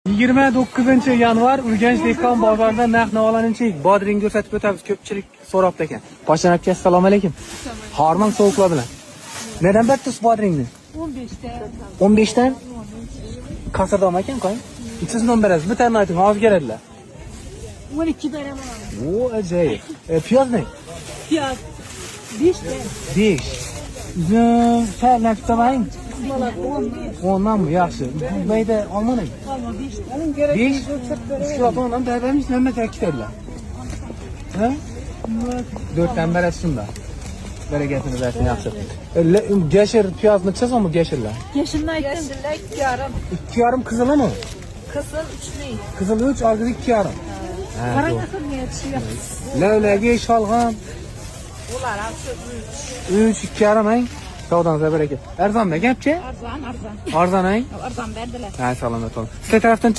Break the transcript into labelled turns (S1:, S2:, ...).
S1: 29 yanvar Urganch dehqon bozorida narx navolanchalik bodring ko'rsatib o'tamiz. Ko'pchilik so'rabdi ekan. Poshsha aka, assalomu alaykum. Hormon sovuqlar bilan. Neden bertisiz bodringni?
S2: 15'te.
S1: 15dan? Kasırdam ekan qo'ying. Sizdan berasiz. Bittarini ayting, hozir keladilar.
S2: 12 beraman.
S1: O, ajoyib. Piyoz ne?
S2: Piyaz. 5'te.
S1: 5. Uzun, sal naktamayın.
S2: Malak 10'dan.
S1: Ondan mı? Yaxshi. Mayda olmaning.
S2: Alma 5'te.
S1: 5. Shular ondan beramiz, nima ta'kidlar? Ha? 4dan berasiz shunda. Bereketini versin yaxshi. Geşir piyoz necha so'm geshirlar?
S2: Yaşını aytdim. Yaşını 2,5.
S1: 2,5 qizili mi?
S2: Kızıl 3'lü.
S1: Qizili 3, arg'isi 2,5.
S2: Karangasın ne yetişiyor?
S1: Lavlagi, sholg'om
S2: Ular abi
S1: 3, 2,5 ang. Savdanızga bereket. Arzon da gapchi?
S2: arzan.
S1: Arzon ang.
S2: Arzan verdiler.
S1: Ha, salomat bo'ling. Sizlar tarafdan